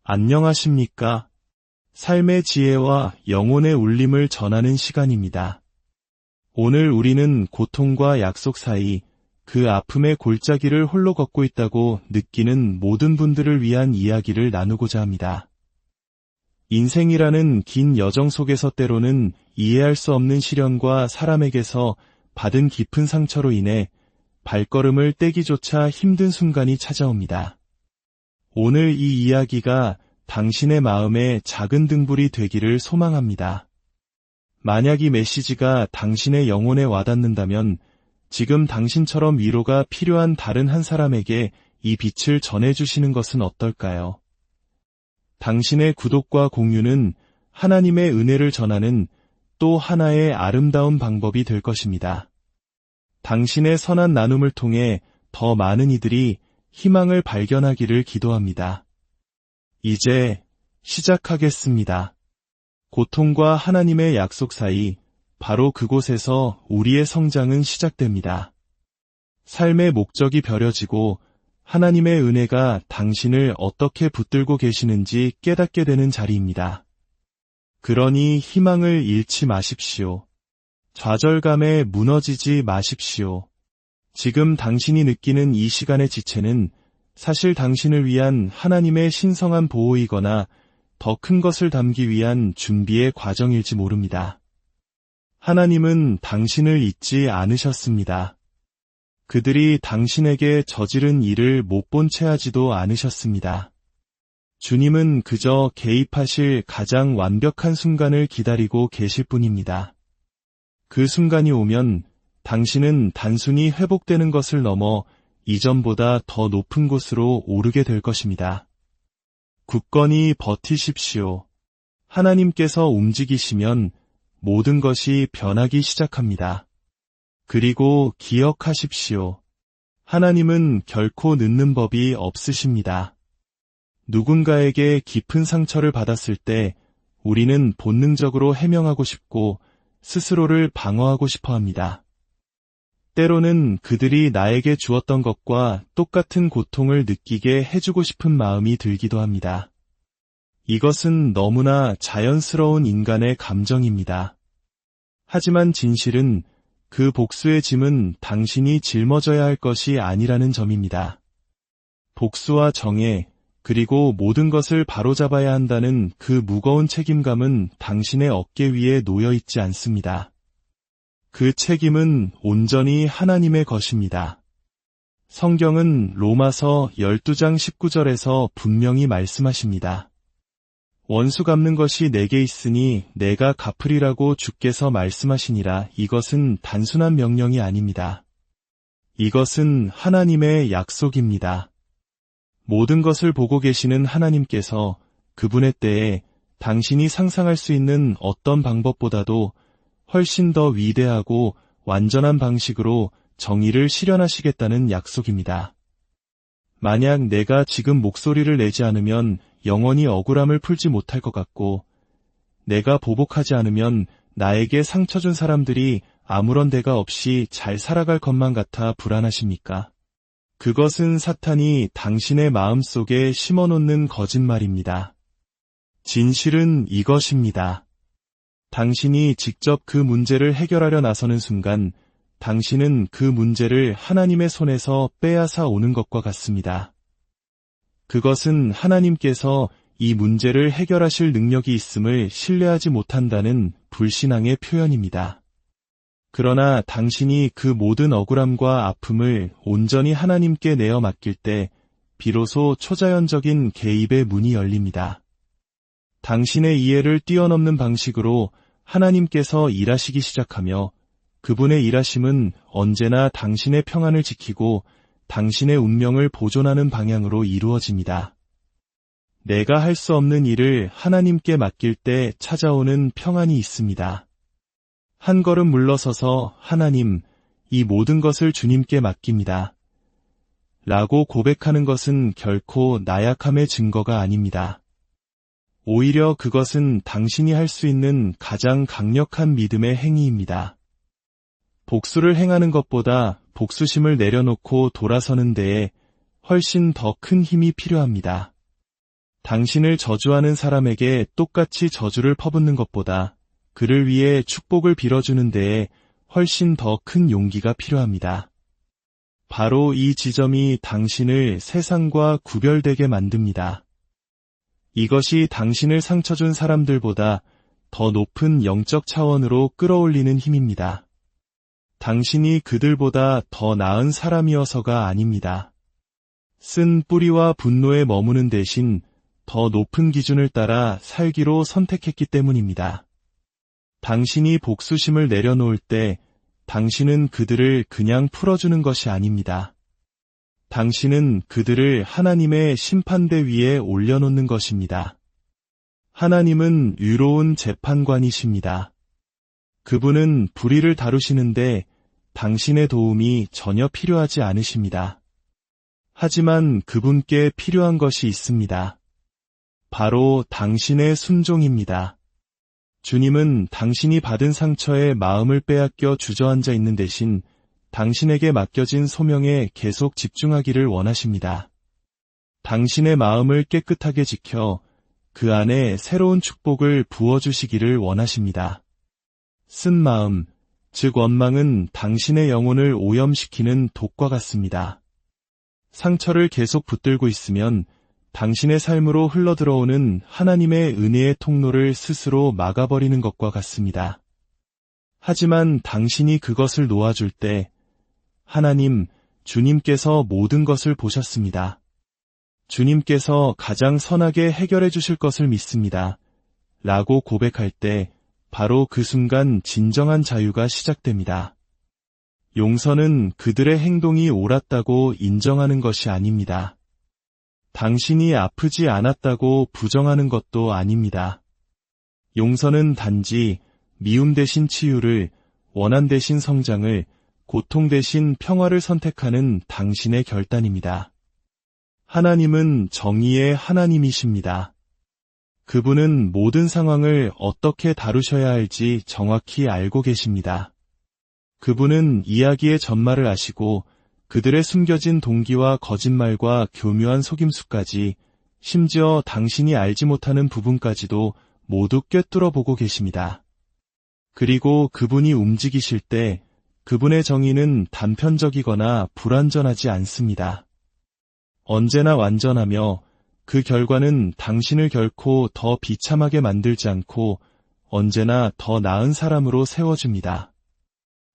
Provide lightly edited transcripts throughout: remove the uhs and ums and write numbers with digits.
안녕하십니까? 삶의 지혜와 영혼의 울림을 전하는 시간입니다. 오늘 우리는 고통과 약속 사이 그 아픔의 골짜기를 홀로 걷고 있다고 느끼는 모든 분들을 위한 이야기를 나누고자 합니다. 인생이라는 긴 여정 속에서 때로는 이해할 수 없는 시련과 사람에게서 받은 깊은 상처로 인해 발걸음을 떼기조차 힘든 순간이 찾아옵니다. 오늘 이 이야기가 당신의 마음에 작은 등불이 되기를 소망합니다. 만약 이 메시지가 당신의 영혼에 와닿는다면 지금 당신처럼 위로가 필요한 다른 한 사람에게 이 빛을 전해주시는 것은 어떨까요? 당신의 구독과 공유는 하나님의 은혜를 전하는 또 하나의 아름다운 방법이 될 것입니다. 당신의 선한 나눔을 통해 더 많은 이들이 희망을 발견하기를 기도합니다. 이제 시작하겠습니다. 고통과 하나님의 약속 사이 바로 그곳에서 우리의 성장은 시작됩니다. 삶의 목적이 벼려지고 하나님의 은혜가 당신을 어떻게 붙들고 계시는지 깨닫게 되는 자리입니다. 그러니 희망을 잃지 마십시오. 좌절감에 무너지지 마십시오. 지금 당신이 느끼는 이 시간의 지체는 사실 당신을 위한 하나님의 신성한 보호이거나 더 큰 것을 담기 위한 준비의 과정일지 모릅니다. 하나님은 당신을 잊지 않으셨습니다. 그들이 당신에게 저지른 일을 못 본 채 하지도 않으셨습니다. 주님은 그저 개입하실 가장 완벽한 순간을 기다리고 계실 뿐입니다. 그 순간이 오면 당신은 단순히 회복되는 것을 넘어 이전보다 더 높은 곳으로 오르게 될 것입니다. 굳건히 버티십시오. 하나님께서 움직이시면 모든 것이 변하기 시작합니다. 그리고 기억하십시오. 하나님은 결코 늦는 법이 없으십니다. 누군가에게 깊은 상처를 받았을 때 우리는 본능적으로 해명하고 싶고 스스로를 방어하고 싶어 합니다. 때로는 그들이 나에게 주었던 것과 똑같은 고통을 느끼게 해주고 싶은 마음이 들기도 합니다. 이것은 너무나 자연스러운 인간의 감정입니다. 하지만 진실은 그 복수의 짐은 당신이 짊어져야 할 것이 아니라는 점입니다. 복수와 정의, 그리고 모든 것을 바로잡아야 한다는 그 무거운 책임감은 당신의 어깨 위에 놓여 있지 않습니다. 그 책임은 온전히 하나님의 것입니다. 성경은 로마서 12장 19절에서 분명히 말씀하십니다. 원수 갚는 것이 내게 있으니 내가 갚으리라고 주께서 말씀하시니라. 이것은 단순한 명령이 아닙니다. 이것은 하나님의 약속입니다. 모든 것을 보고 계시는 하나님께서 그분의 때에 당신이 상상할 수 있는 어떤 방법보다도 훨씬 더 위대하고 완전한 방식으로 정의를 실현하시겠다는 약속입니다. 만약 내가 지금 목소리를 내지 않으면 영원히 억울함을 풀지 못할 것 같고, 내가 보복하지 않으면 나에게 상처 준 사람들이 아무런 대가 없이 잘 살아갈 것만 같아 불안하십니까? 그것은 사탄이 당신의 마음속에 심어놓는 거짓말입니다. 진실은 이것입니다. 당신이 직접 그 문제를 해결하려 나서는 순간 당신은 그 문제를 하나님의 손에서 빼앗아 오는 것과 같습니다. 그것은 하나님께서 이 문제를 해결하실 능력이 있음을 신뢰하지 못한다는 불신앙의 표현입니다. 그러나 당신이 그 모든 억울함과 아픔을 온전히 하나님께 내어 맡길 때 비로소 초자연적인 개입의 문이 열립니다. 당신의 이해를 뛰어넘는 방식으로 하나님께서 일하시기 시작하며 그분의 일하심은 언제나 당신의 평안을 지키고 당신의 운명을 보존하는 방향으로 이루어집니다. 내가 할 수 없는 일을 하나님께 맡길 때 찾아오는 평안이 있습니다. 한 걸음 물러서서 하나님, 이 모든 것을 주님께 맡깁니다. 라고 고백하는 것은 결코 나약함의 증거가 아닙니다. 오히려 그것은 당신이 할 수 있는 가장 강력한 믿음의 행위입니다. 복수를 행하는 것보다 복수심을 내려놓고 돌아서는 데에 훨씬 더 큰 힘이 필요합니다. 당신을 저주하는 사람에게 똑같이 저주를 퍼붓는 것보다 그를 위해 축복을 빌어주는 데에 훨씬 더 큰 용기가 필요합니다. 바로 이 지점이 당신을 세상과 구별되게 만듭니다. 이것이 당신을 상처 준 사람들보다 더 높은 영적 차원으로 끌어올리는 힘입니다. 당신이 그들보다 더 나은 사람이어서가 아닙니다. 쓴 뿌리와 분노에 머무는 대신 더 높은 기준을 따라 살기로 선택했기 때문입니다. 당신이 복수심을 내려놓을 때 당신은 그들을 그냥 풀어주는 것이 아닙니다. 당신은 그들을 하나님의 심판대 위에 올려놓는 것입니다. 하나님은 유로운 재판관이십니다. 그분은 불의를 다루시는데 당신의 도움이 전혀 필요하지 않으십니다. 하지만 그분께 필요한 것이 있습니다. 바로 당신의 순종입니다. 주님은 당신이 받은 상처에 마음을 빼앗겨 주저앉아 있는 대신 당신에게 맡겨진 소명에 계속 집중하기를 원하십니다. 당신의 마음을 깨끗하게 지켜 그 안에 새로운 축복을 부어주시기를 원하십니다. 쓴 마음, 즉 원망은 당신의 영혼을 오염시키는 독과 같습니다. 상처를 계속 붙들고 있으면 당신의 삶으로 흘러들어오는 하나님의 은혜의 통로를 스스로 막아버리는 것과 같습니다. 하지만 당신이 그것을 놓아줄 때 하나님, 주님께서 모든 것을 보셨습니다. 주님께서 가장 선하게 해결해 주실 것을 믿습니다. 라고 고백할 때 바로 그 순간 진정한 자유가 시작됩니다. 용서는 그들의 행동이 옳았다고 인정하는 것이 아닙니다. 당신이 아프지 않았다고 부정하는 것도 아닙니다. 용서는 단지 미움 대신 치유를, 원한 대신 성장을, 고통 대신 평화를 선택하는 당신의 결단입니다. 하나님은 정의의 하나님이십니다. 그분은 모든 상황을 어떻게 다루셔야 할지 정확히 알고 계십니다. 그분은 이야기의 전말을 아시고 그들의 숨겨진 동기와 거짓말과 교묘한 속임수까지, 심지어 당신이 알지 못하는 부분까지도 모두 꿰뚫어 보고 계십니다. 그리고 그분이 움직이실 때 그분의 정의는 단편적이거나 불완전하지 않습니다. 언제나 완전하며 그 결과는 당신을 결코 더 비참하게 만들지 않고 언제나 더 나은 사람으로 세워줍니다.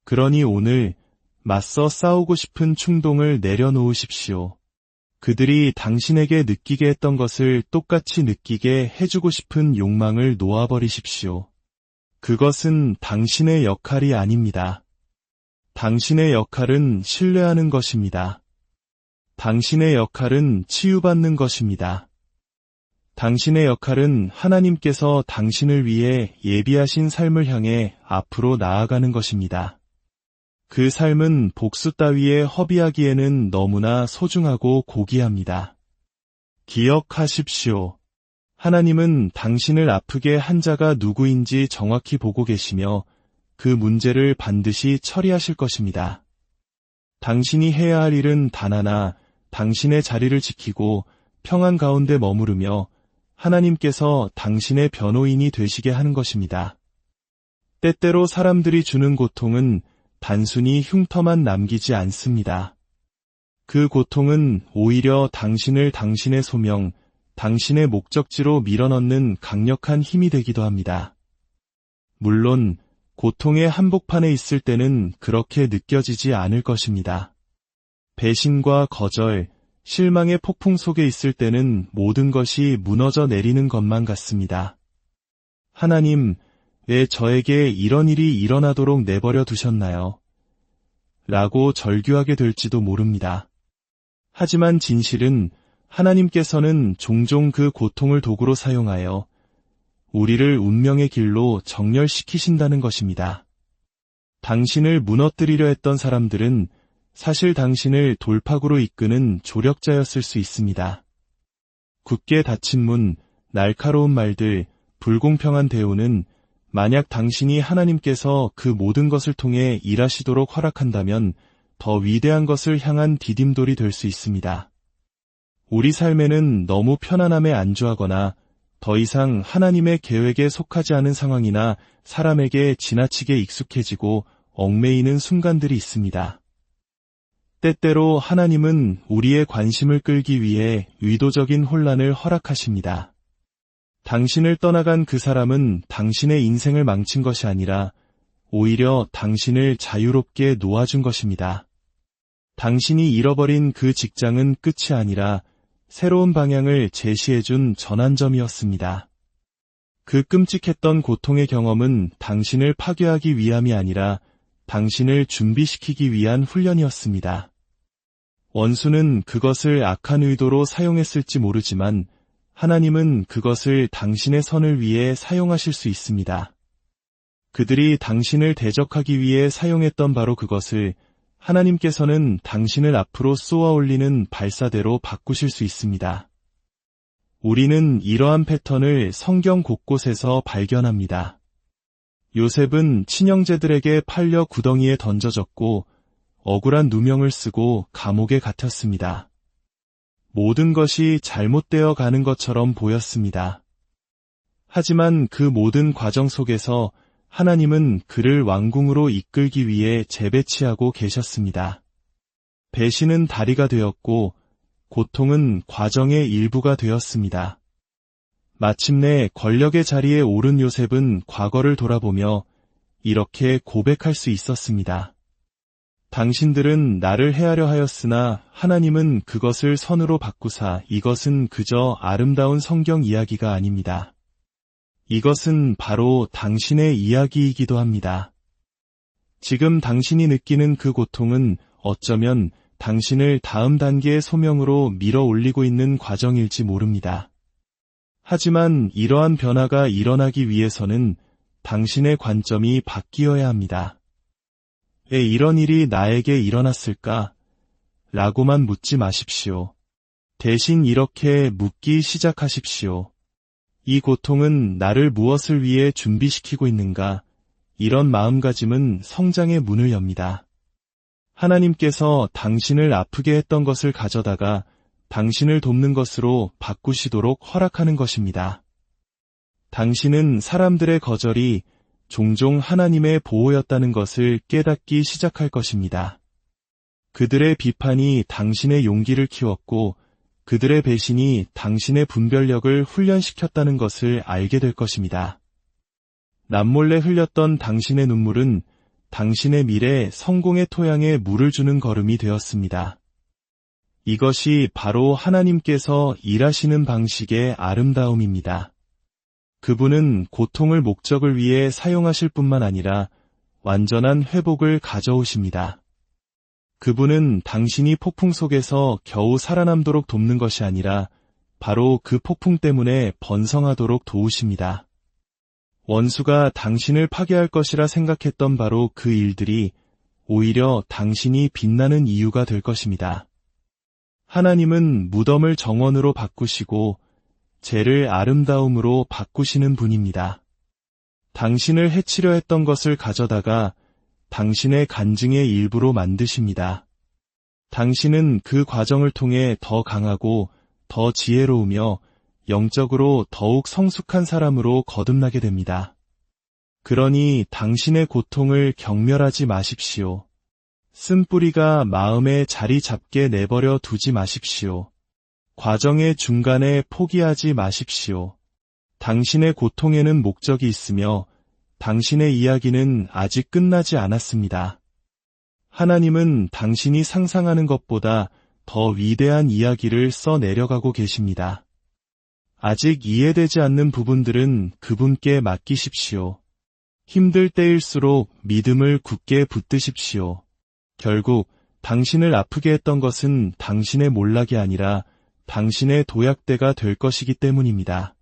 그러니 오늘 맞서 싸우고 싶은 충동을 내려놓으십시오. 그들이 당신에게 느끼게 했던 것을 똑같이 느끼게 해주고 싶은 욕망을 놓아버리십시오. 그것은 당신의 역할이 아닙니다. 당신의 역할은 신뢰하는 것입니다. 당신의 역할은 치유받는 것입니다. 당신의 역할은 하나님께서 당신을 위해 예비하신 삶을 향해 앞으로 나아가는 것입니다. 그 삶은 복수 따위에 허비하기에는 너무나 소중하고 고귀합니다. 기억하십시오. 하나님은 당신을 아프게 한 자가 누구인지 정확히 보고 계시며 그 문제를 반드시 처리하실 것입니다. 당신이 해야 할 일은 단 하나, 당신의 자리를 지키고 평안 가운데 머무르며 하나님께서 당신의 변호인이 되시게 하는 것입니다. 때때로 사람들이 주는 고통은 단순히 흉터만 남기지 않습니다. 그 고통은 오히려 당신을 당신의 소명, 당신의 목적지로 밀어넣는 강력한 힘이 되기도 합니다. 물론 고통의 한복판에 있을 때는 그렇게 느껴지지 않을 것입니다. 배신과 거절, 실망의 폭풍 속에 있을 때는 모든 것이 무너져 내리는 것만 같습니다. 하나님, 왜 저에게 이런 일이 일어나도록 내버려 두셨나요? 라고 절규하게 될지도 모릅니다. 하지만 진실은 하나님께서는 종종 그 고통을 도구로 사용하여 우리를 운명의 길로 정렬시키신다는 것입니다. 당신을 무너뜨리려 했던 사람들은 사실 당신을 돌파구로 이끄는 조력자였을 수 있습니다. 굳게 닫힌 문, 날카로운 말들, 불공평한 대우는 만약 당신이 하나님께서 그 모든 것을 통해 일하시도록 허락한다면 더 위대한 것을 향한 디딤돌이 될 수 있습니다. 우리 삶에는 너무 편안함에 안주하거나 더 이상 하나님의 계획에 속하지 않은 상황이나 사람에게 지나치게 익숙해지고 얽매이는 순간들이 있습니다. 때때로 하나님은 우리의 관심을 끌기 위해 의도적인 혼란을 허락하십니다. 당신을 떠나간 그 사람은 당신의 인생을 망친 것이 아니라 오히려 당신을 자유롭게 놓아준 것입니다. 당신이 잃어버린 그 직장은 끝이 아니라 새로운 방향을 제시해준 전환점이었습니다. 그 끔찍했던 고통의 경험은 당신을 파괴하기 위함이 아니라 당신을 준비시키기 위한 훈련이었습니다. 원수는 그것을 악한 의도로 사용했을지 모르지만 하나님은 그것을 당신의 선을 위해 사용하실 수 있습니다. 그들이 당신을 대적하기 위해 사용했던 바로 그것을 하나님께서는 당신을 앞으로 쏘아 올리는 발사대로 바꾸실 수 있습니다. 우리는 이러한 패턴을 성경 곳곳에서 발견합니다. 요셉은 친형제들에게 팔려 구덩이에 던져졌고 억울한 누명을 쓰고 감옥에 갇혔습니다. 모든 것이 잘못되어 가는 것처럼 보였습니다. 하지만 그 모든 과정 속에서 하나님은 그를 왕궁으로 이끌기 위해 재배치하고 계셨습니다. 배신은 다리가 되었고 고통은 과정의 일부가 되었습니다. 마침내 권력의 자리에 오른 요셉은 과거를 돌아보며 이렇게 고백할 수 있었습니다. 당신들은 나를 해하려 하였으나 하나님은 그것을 선으로 바꾸사 이것은 그저 아름다운 성경 이야기가 아닙니다. 이것은 바로 당신의 이야기이기도 합니다. 지금 당신이 느끼는 그 고통은 어쩌면 당신을 다음 단계의 소명으로 밀어 올리고 있는 과정일지 모릅니다. 하지만 이러한 변화가 일어나기 위해서는 당신의 관점이 바뀌어야 합니다. 왜 이런 일이 나에게 일어났을까? 라고만 묻지 마십시오. 대신 이렇게 묻기 시작하십시오. 이 고통은 나를 무엇을 위해 준비시키고 있는가? 이런 마음가짐은 성장의 문을 엽니다. 하나님께서 당신을 아프게 했던 것을 가져다가 당신을 돕는 것으로 바꾸시도록 허락하는 것입니다. 당신은 사람들의 거절이 종종 하나님의 보호였다는 것을 깨닫기 시작할 것입니다. 그들의 비판이 당신의 용기를 키웠고 그들의 배신이 당신의 분별력을 훈련시켰다는 것을 알게 될 것입니다. 남몰래 흘렸던 당신의 눈물은 당신의 미래 성공의 토양에 물을 주는 걸음이 되었습니다. 이것이 바로 하나님께서 일하시는 방식의 아름다움입니다. 그분은 고통을 목적을 위해 사용하실 뿐만 아니라 완전한 회복을 가져오십니다. 그분은 당신이 폭풍 속에서 겨우 살아남도록 돕는 것이 아니라 바로 그 폭풍 때문에 번성하도록 도우십니다. 원수가 당신을 파괴할 것이라 생각했던 바로 그 일들이 오히려 당신이 빛나는 이유가 될 것입니다. 하나님은 무덤을 정원으로 바꾸시고 죄를 아름다움으로 바꾸시는 분입니다. 당신을 해치려 했던 것을 가져다가 당신의 간증의 일부로 만드십니다. 당신은 그 과정을 통해 더 강하고 더 지혜로우며 영적으로 더욱 성숙한 사람으로 거듭나게 됩니다. 그러니 당신의 고통을 경멸하지 마십시오. 쓴뿌리가 마음에 자리 잡게 내버려 두지 마십시오. 과정의 중간에 포기하지 마십시오. 당신의 고통에는 목적이 있으며 당신의 이야기는 아직 끝나지 않았습니다. 하나님은 당신이 상상하는 것보다 더 위대한 이야기를 써내려가고 계십니다. 아직 이해되지 않는 부분들은 그분께 맡기십시오. 힘들 때일수록 믿음을 굳게 붙드십시오. 결국 당신을 아프게 했던 것은 당신의 몰락이 아니라 당신의 도약대가 될 것이기 때문입니다.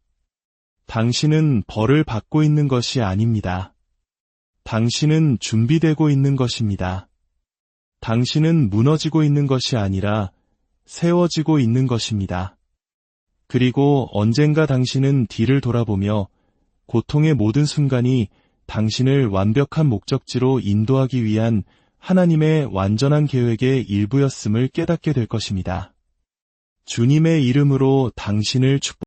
당신은 벌을 받고 있는 것이 아닙니다. 당신은 준비되고 있는 것입니다. 당신은 무너지고 있는 것이 아니라 세워지고 있는 것입니다. 그리고 언젠가 당신은 뒤를 돌아보며 고통의 모든 순간이 당신을 완벽한 목적지로 인도하기 위한 하나님의 완전한 계획의 일부였음을 깨닫게 될 것입니다. 주님의 이름으로 당신을 축복합니다.